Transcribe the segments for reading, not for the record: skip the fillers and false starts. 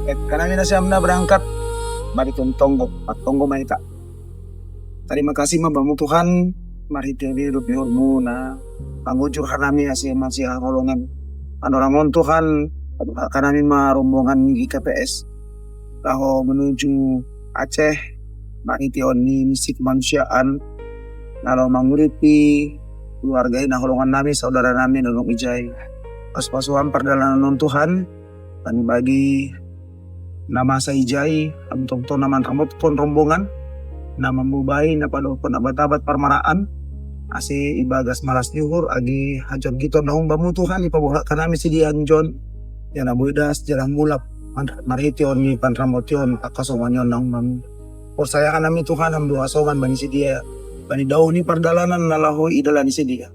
Kami na siyam na berangkat balik tonggo patonggo maita. Terima kasih membangun Tuhan, mari tiada hidup na pangujur kami masih rolongan panoramon Tuhan kami rombongan GKPS tahu menuju Aceh, mari tioni misi kemanusiaan kalau manguripi keluarga na holongan nami saudara nami nulung ijay pas-pasuan perdalanan Tuhan dan bagi nama sa ijay amtong to naman kamot pon rombongan na mamubay na palo pon abatabat parmaraan asi ibagas malas nyuhur agi hajon gito na bamutuhan ipabuha ka namin si Dian John yan abuidas jarang mulap marition ni panramotion akasomanyon ng mam saya ka namin Tuhan ang dua asoman bani si dia bani daw ni pardalanan nalahoy idala ni si dia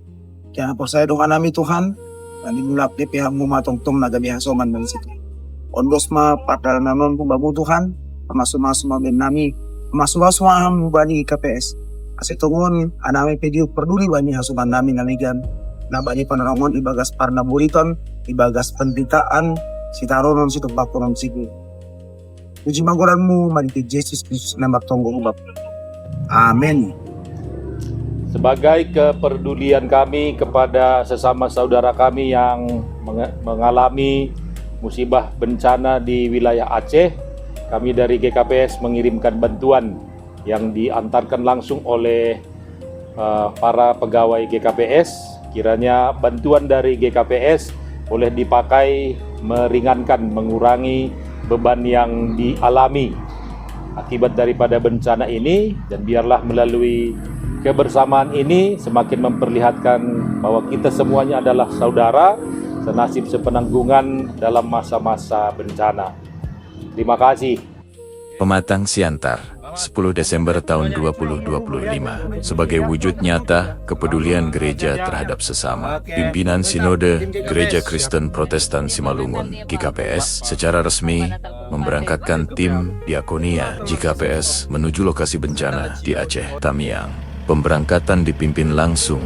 kaya saya doon ka namin Tuhan bani mulap di pihak mumatongtong na gabi asoman bani si dia ondos ma pardalanan pong bamutuhan pamasuma-suma ben nami pamasuma-suma ang bani KPS kasi tungon anami pediu peduli bani hasuman namin naligan na bani panarangon ibagas parnaburiton ibagas penderitaan si taronon si tubakonon sige puji magoranmu maniti Yesus Kristus nama tonggo ubab amin. Sebagai kepedulian kami kepada sesama saudara kami yang mengalami musibah bencana di wilayah Aceh, kami dari GKPS mengirimkan bantuan yang diantarkan langsung oleh para pegawai GKPS. Kiranya bantuan dari GKPS boleh dipakai meringankan, mengurangi beban yang dialami akibat daripada bencana ini, dan biarlah melalui kebersamaan ini semakin memperlihatkan bahwa kita semuanya adalah saudara, senasib sepenanggungan dalam masa-masa bencana. Terima kasih. Pematang Siantar, 10 Desember tahun 2025. Sebagai wujud nyata kepedulian gereja terhadap sesama, pimpinan Sinode Gereja Kristen Protestan Simalungun (GKPS) secara resmi memberangkatkan tim diakonia GKPS menuju lokasi bencana di Aceh, Tamiang. Pemberangkatan dipimpin langsung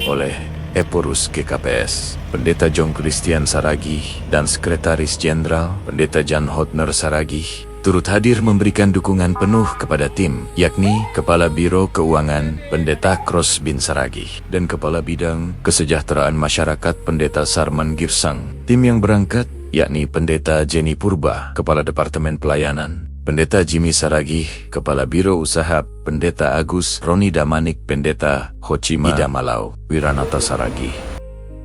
oleh Eporus GKPS, Pendeta John Christian Saragih, dan Sekretaris Jenderal Pendeta Jan Hotner Saragih turut hadir memberikan dukungan penuh kepada tim, yakni Kepala Biro Keuangan Pendeta Kros bin Saragih dan Kepala Bidang Kesejahteraan Masyarakat Pendeta Sarman Girsang. Tim yang berangkat yakni Pendeta Jenny Purba, Kepala Departemen Pelayanan, Pendeta Jimmy Saragih, Kepala Biro Usaha, Pendeta Agus Roni Damanik, Pendeta Hochima Ida Malau, Wiranata Saragih,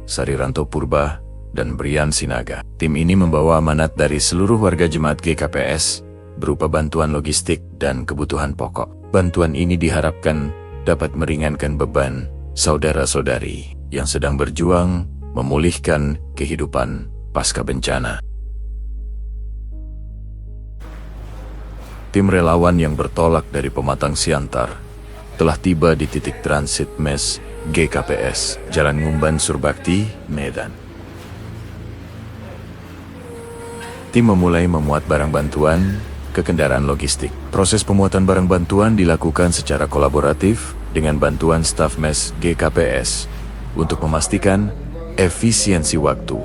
Sariranto Purba, dan Brian Sinaga. Tim ini membawa amanat dari seluruh warga jemaat GKPS berupa bantuan logistik dan kebutuhan pokok. Bantuan ini diharapkan dapat meringankan beban saudara-saudari yang sedang berjuang memulihkan kehidupan pasca bencana. Tim relawan yang bertolak dari Pematang Siantar telah tiba di titik transit mes GKPS, Jalan Ngumban Surbakti, Medan. Tim memulai memuat barang bantuan ke kendaraan logistik. Proses pemuatan barang bantuan dilakukan secara kolaboratif dengan bantuan staf mes GKPS untuk memastikan efisiensi waktu.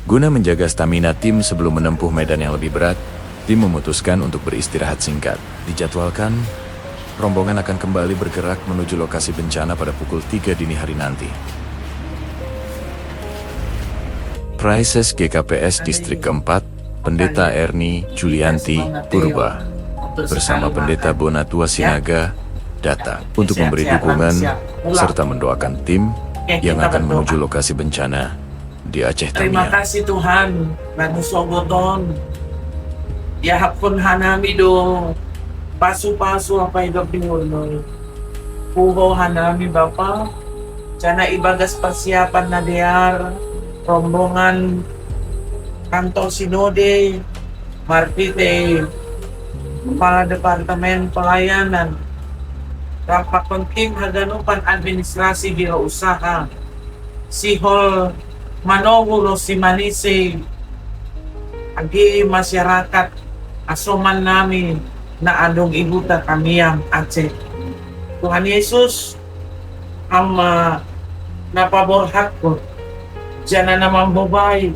Guna menjaga stamina tim sebelum menempuh medan yang lebih berat, tim memutuskan untuk beristirahat singkat. Dijadwalkan, rombongan akan kembali bergerak menuju lokasi bencana pada pukul 3 dini hari nanti. Praises GKPS Distrik keempat, Pendeta Erni Julianti Purba bersama Pendeta Bonatua Sinaga datang untuk memberi dukungan serta mendoakan tim yang akan menuju lokasi bencana di Aceh Terima Tamiang. kasih Tuhan, nagusogoton. Ya hapon hanami do pasu-pasu apa hidup di mulo. Puho hanami Bapa, jana ibagas persiapan na diar rombongan kantor sinode, marpite, kepala departemen pelayanan, rapat penting haganupan administrasi biro usaha, sihol manowuro si manise, agi masyarakat asoman namin na adong ibuta kami ang Aceh. Tuhan Yesus ang napaborhat ko. Diyan na naman bubay,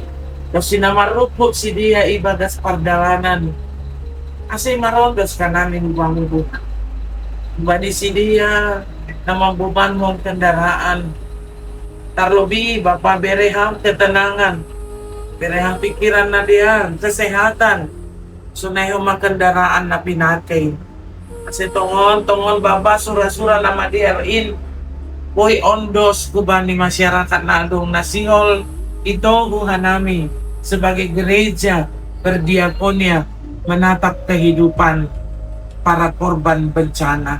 Kasi namarupok si dia ibagas pardalanan. Kasi marondos ka namin buwang buka. Badi si dia na mambuban mong kendaraan. Tarlobi, Bapak bereham ketenangan. Bereham pikiran na dia, kesehatan. Sunayo kendaraan na pinakay. Kasi tongon Baba, sura-sura nama diarin. Boy ondos kuban ni masyarakat na adong nasihol. Ito buhan namin sebagai gereja berdiakonia menatap kehidupan para korban bencana.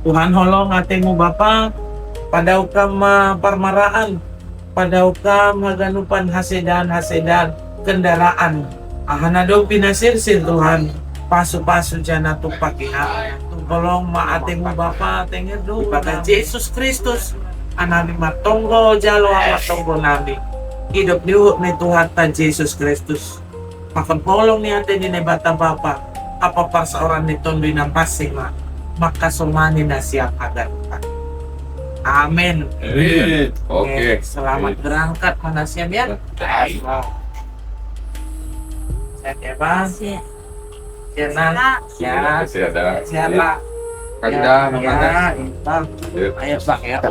Tuhan holong atemu Bapa, padaw ka parmaraan, padaw ka maganupan hasedan kendaraan. Ahana daw pinasirsir Tuhan, paso-paso dyan na itong pakihaan. Tolong maatemu Bapa, tingin do, pada Jesus Kristus, anami matonggo, jalo ang matonggo namin. Hidup niyo ni Tuhan ta Jesus Kristus. Pakapolong niya din ni bata Bapa, apa pa sa oran nito binapasima, makasumani na siya agad. Amen. Oke. Selamat berangkat mana siap ya? Siap ya Bang? Siap. Siap Nan? Ya. Siap dah. Siap Pak. Kanda, Ya, Bang. Ayo Bang ya.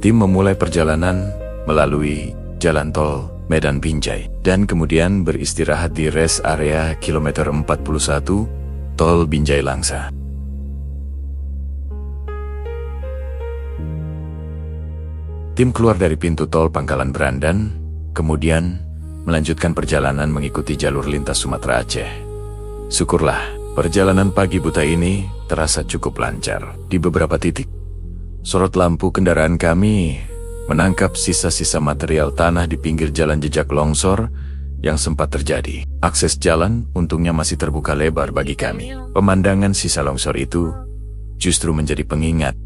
Tim memulai perjalanan melalui jalan tol Medan Binjai dan kemudian beristirahat di rest area kilometer 41 tol Binjai Langsa. Tim keluar dari pintu tol Pangkalan Berandan, kemudian melanjutkan perjalanan mengikuti jalur lintas Sumatera Aceh. Syukurlah, perjalanan pagi buta ini terasa cukup lancar. Di beberapa titik, sorot lampu kendaraan kami menangkap sisa-sisa material tanah di pinggir jalan jejak longsor yang sempat terjadi. Akses jalan untungnya masih terbuka lebar bagi kami. Pemandangan sisa longsor itu justru menjadi pengingat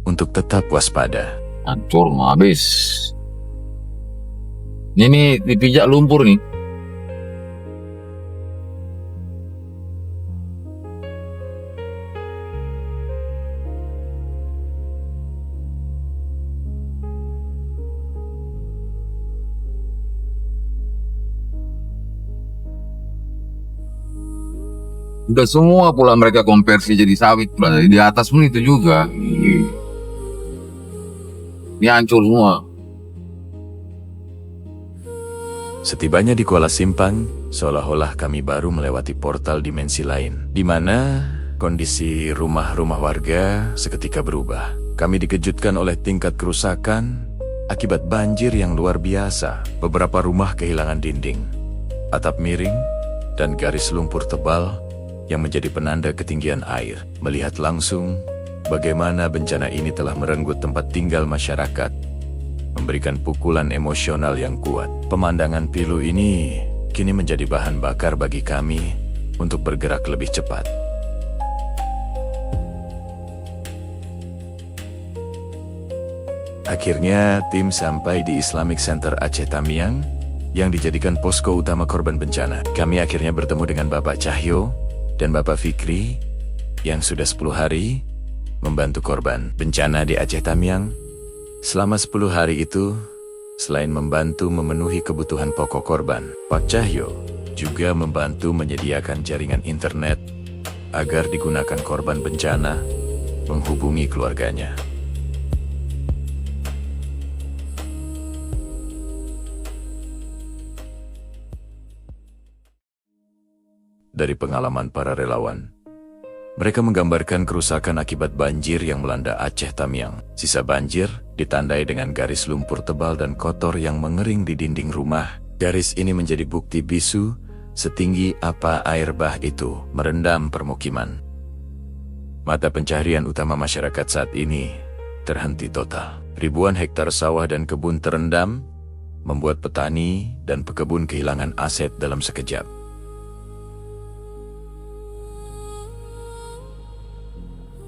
untuk tetap waspada. Hancur habis. Ini dipijak lumpur nih. Udah semua pula mereka konversi jadi sawit pula. Di atas pun itu juga. Ini hancur semua. Setibanya di Kuala Simpang, seolah-olah kami baru melewati portal dimensi lain, di mana kondisi rumah-rumah warga seketika berubah. Kami dikejutkan oleh tingkat kerusakan akibat banjir yang luar biasa. Beberapa rumah kehilangan dinding, atap miring, dan garis lumpur tebal yang menjadi penanda ketinggian air. Melihat langsung bagaimana bencana ini telah merenggut tempat tinggal masyarakat, memberikan pukulan emosional yang kuat. Pemandangan pilu ini kini menjadi bahan bakar bagi kami untuk bergerak lebih cepat. Akhirnya, tim sampai di Islamic Center Aceh Tamiang yang dijadikan posko utama korban bencana. Kami akhirnya bertemu dengan Bapak Cahyo dan Bapak Fikri yang sudah 10 hari membantu korban bencana di Aceh Tamiang. Selama 10 hari itu, selain membantu memenuhi kebutuhan pokok korban, Pak Cahyo juga membantu menyediakan jaringan internet agar digunakan korban bencana menghubungi keluarganya. Dari pengalaman para relawan, mereka menggambarkan kerusakan akibat banjir yang melanda Aceh Tamiang. Sisa banjir ditandai dengan garis lumpur tebal dan kotor yang mengering di dinding rumah. Garis ini menjadi bukti bisu setinggi apa air bah itu merendam permukiman. Mata pencaharian utama masyarakat saat ini terhenti total. Ribuan hektar sawah dan kebun terendam, membuat petani dan pekebun kehilangan aset dalam sekejap.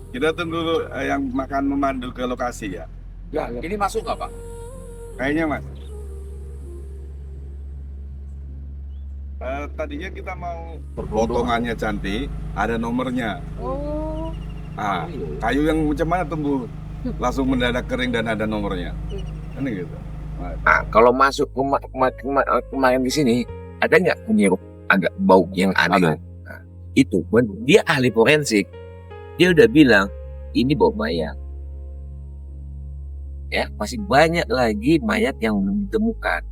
Kita tunggu yang makan memandu ke lokasi ya. Ya, ini masuk nggak Pak? Kayaknya mas. Tadinya kita mau potongannya cantik, ada nomornya. Oh. Kayu yang macam mana tumbuh langsung mendadak kering dan ada nomornya. Kan gitu. Nah, kalau masuk kemarin di sini, ada nggak menyirup agak bau yang ada? Nah, itu pun dia ahli forensik. Dia udah bilang ini bau mayat. Ya, masih banyak lagi mayat yang belum ditemukan.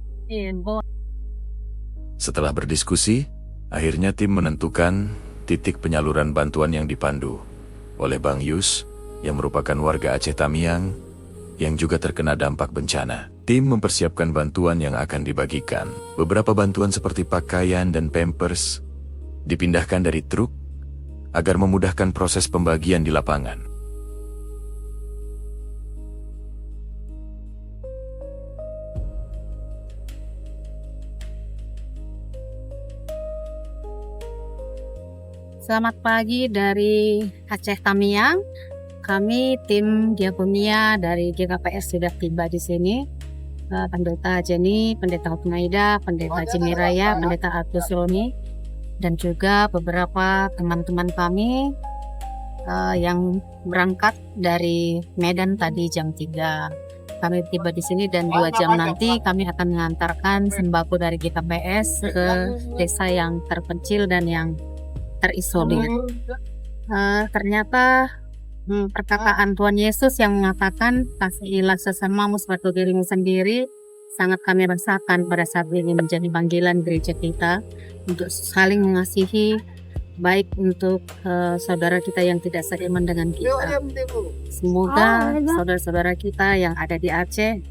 Setelah berdiskusi, akhirnya tim menentukan titik penyaluran bantuan yang dipandu oleh Bang Yus, yang merupakan warga Aceh Tamiang, yang juga terkena dampak bencana. Tim mempersiapkan bantuan yang akan dibagikan. Beberapa bantuan seperti pakaian dan pampers dipindahkan dari truk agar memudahkan proses pembagian di lapangan. Selamat pagi dari Aceh Tamiang. Kami tim Diakonia dari GKPS sudah tiba di sini. Pendeta Jenny, Pendeta Hutmaida, Pendeta Jimmy Raya, Pendeta Agus Roni, dan juga beberapa teman-teman kami yang berangkat dari Medan tadi jam 3. Kami tiba di sini dan 2 jam nanti kami akan mengantarkan sembako dari GKPS ke desa yang terpencil dan yang terisolir. Ternyata perkataan Tuhan Yesus yang mengatakan kasihilah sesamamu seperti dirimu sendiri sangat kami rasakan pada saat ini menjadi panggilan gereja kita untuk saling mengasihi, baik untuk saudara kita yang tidak seiman dengan kita. Semoga saudara-saudara kita yang ada di Aceh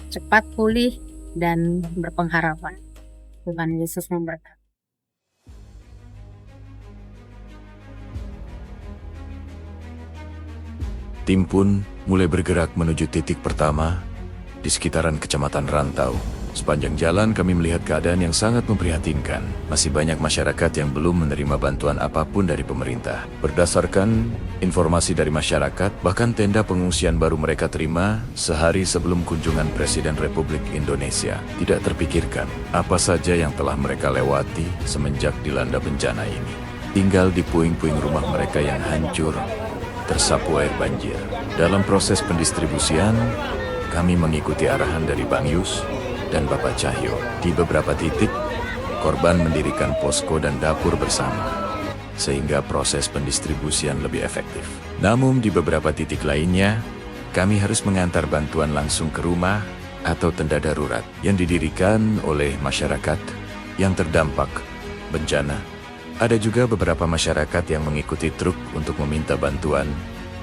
cepat pulih dan berpengharapan. Tuhan Yesus memberkati. Tim pun mulai bergerak menuju titik pertama di sekitaran Kecamatan Rantau. Sepanjang jalan kami melihat keadaan yang sangat memprihatinkan. Masih banyak masyarakat yang belum menerima bantuan apapun dari pemerintah. Berdasarkan informasi dari masyarakat, bahkan tenda pengungsian baru mereka terima sehari sebelum kunjungan Presiden Republik Indonesia. Tidak terpikirkan apa saja yang telah mereka lewati semenjak dilanda bencana ini. Tinggal di puing-puing rumah mereka yang hancur, tersapu air banjir. Dalam proses pendistribusian, kami mengikuti arahan dari Bang Yus dan Bapak Cahyo. Di beberapa titik, korban mendirikan posko dan dapur bersama, sehingga proses pendistribusian lebih efektif. Namun di beberapa titik lainnya, kami harus mengantar bantuan langsung ke rumah atau tenda darurat yang didirikan oleh masyarakat yang terdampak bencana. Ada juga beberapa masyarakat yang mengikuti truk untuk meminta bantuan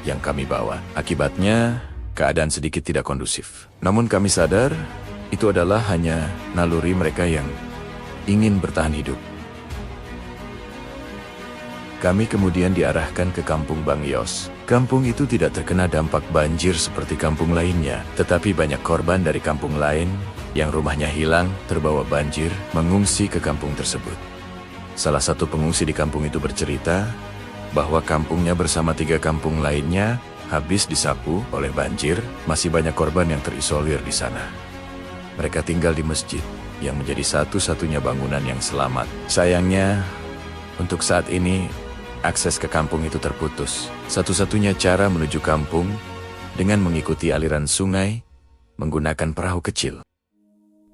yang kami bawa. Akibatnya, keadaan sedikit tidak kondusif. Namun kami sadar, itu adalah hanya naluri mereka yang ingin bertahan hidup. Kami kemudian diarahkan ke kampung Bang Yos. Kampung itu tidak terkena dampak banjir seperti kampung lainnya, tetapi banyak korban dari kampung lain yang rumahnya hilang, terbawa banjir, mengungsi ke kampung tersebut. Salah satu pengungsi di kampung itu bercerita bahwa kampungnya bersama 3 kampung lainnya habis disapu oleh banjir, masih banyak korban yang terisolir di sana. Mereka tinggal di masjid yang menjadi satu-satunya bangunan yang selamat. Sayangnya, untuk saat ini, akses ke kampung itu terputus. Satu-satunya cara menuju kampung dengan mengikuti aliran sungai menggunakan perahu kecil.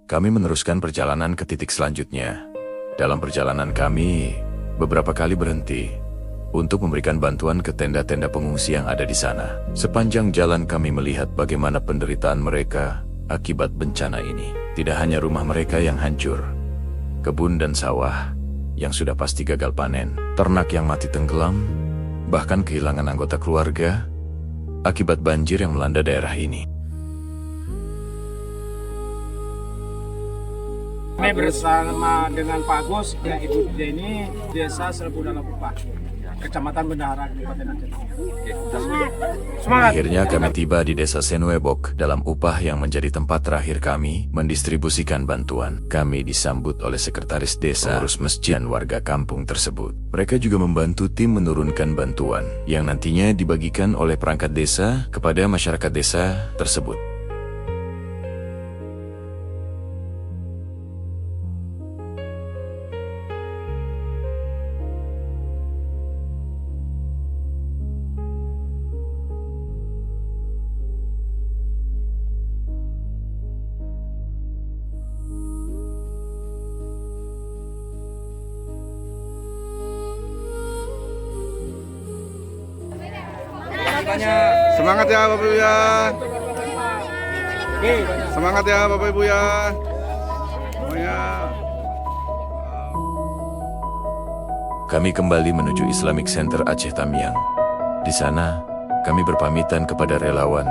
Kami meneruskan perjalanan ke titik selanjutnya. Dalam perjalanan kami, beberapa kali berhenti untuk memberikan bantuan ke tenda-tenda pengungsi yang ada di sana. Sepanjang jalan kami melihat bagaimana penderitaan mereka akibat bencana ini. Tidak hanya rumah mereka yang hancur, kebun dan sawah yang sudah pasti gagal panen, ternak yang mati tenggelam, bahkan kehilangan anggota keluarga akibat banjir yang melanda daerah ini. Kami bersama dengan Pak Agus dan Ibu Jenny, Desa Serbu Dalam Upah, Kecamatan Bendahara, Kabupaten Aceh. Semangat! Akhirnya kami tiba di Desa Senuebok Dalam Upah yang menjadi tempat terakhir kami mendistribusikan bantuan. Kami disambut oleh sekretaris desa, pengurus masjid, dan warga kampung tersebut. Mereka juga membantu tim menurunkan bantuan yang nantinya dibagikan oleh perangkat desa kepada masyarakat desa tersebut. semuanya. Semangat ya Bapak Ibu ya. Semangat ya Bapak Ibu ya. Semuanya. Kami kembali menuju Islamic Center Aceh Tamiang. Di sana, kami berpamitan kepada relawan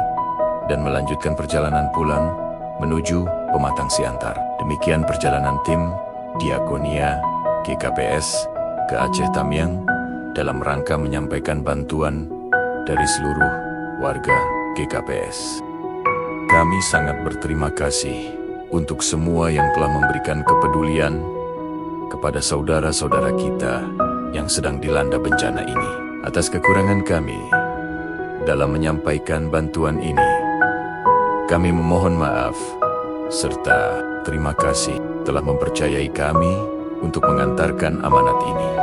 dan melanjutkan perjalanan pulang menuju Pematang Siantar. Demikian perjalanan tim Diakonia GKPS ke Aceh Tamiang dalam rangka menyampaikan bantuan dari seluruh warga GKPS. Kami sangat berterima kasih untuk semua yang telah memberikan kepedulian kepada saudara-saudara kita yang sedang dilanda bencana ini. Atas kekurangan kami dalam menyampaikan bantuan ini, kami memohon maaf serta terima kasih telah mempercayai kami untuk mengantarkan amanat ini.